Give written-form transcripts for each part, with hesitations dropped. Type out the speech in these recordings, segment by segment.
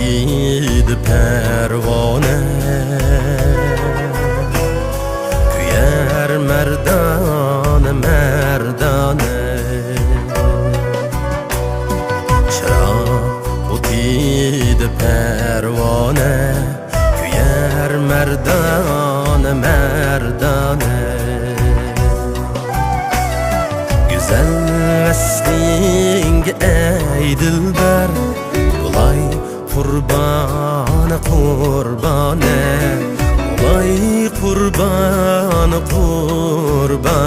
otiydi pervane, küyer merdane merdane. Çırak otiydi pervane, küyer merdane merdane. Güzel vesling ey dilber, bulay kurbanı kurbane, bulay kurbanı kurbane,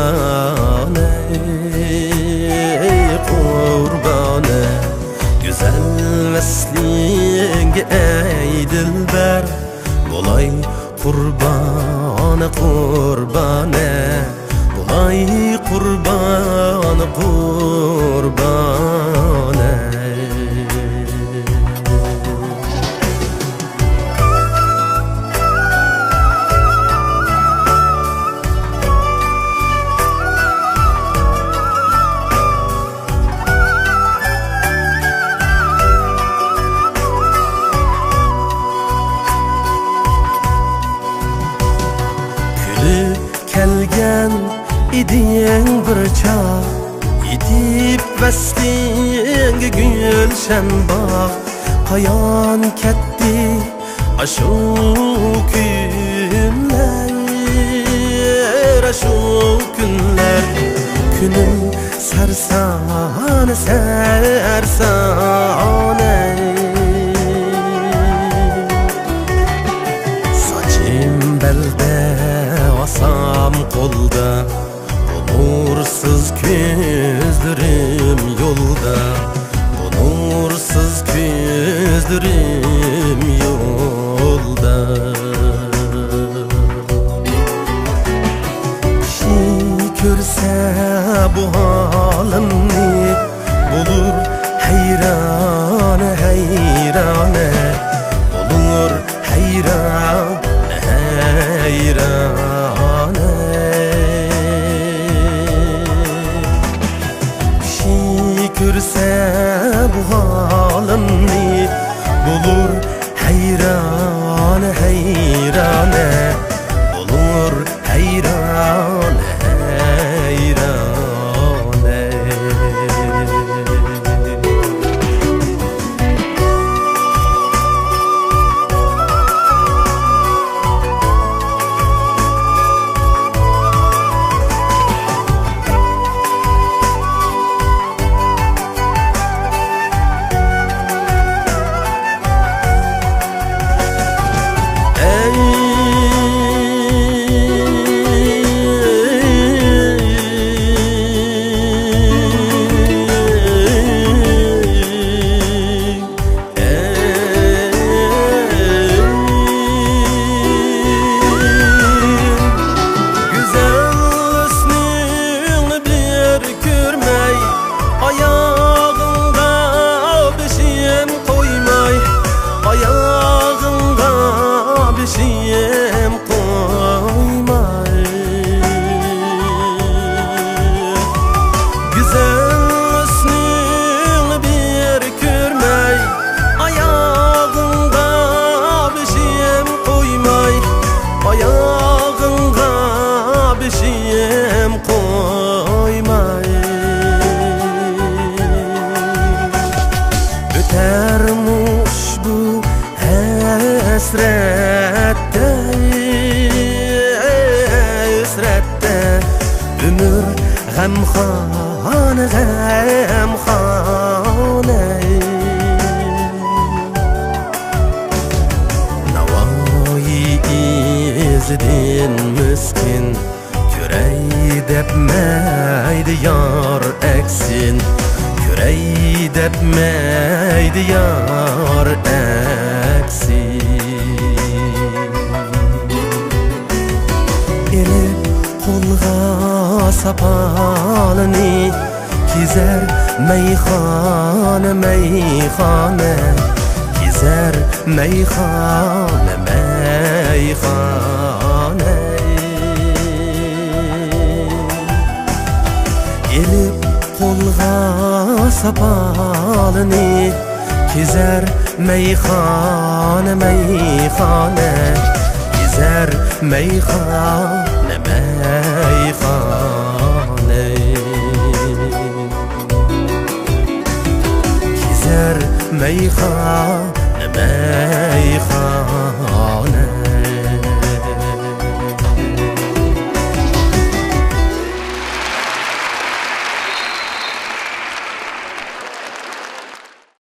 kurbane. Güzel vesling ey dilber, bulay kurbanı kurbane, bulay kurbanı kurbane. Külüp kelgen idin bir çağ, yitip vestin gülşen bak. Kayan ketdi aşu günler, aşu günler. Günüm sersane sersane, saçım belde asam kolda, nursuz gözlerim yolda, bu nursuz gözlerim yolda. Kişi görse bu halimni, bulur heyrane heyrane, bulur heyrane heyrane. Görse bu halimni, bulur heyrane heyrane, bulur heyrane heyrane. Ötermiş bu hasrette, hasrette, ömür gamxane gamxane. Navoiy izidin miskin, kürey depmeydi yar eksin, kürey depmeydi yar eksin. Elip kolga sapalını, kizer meyhane meyhane, kizer meyhane meyhane. Elip kolga sapalını, kizer میخانه میخانه گذر میخانه میخانه گذر میخانه میخانه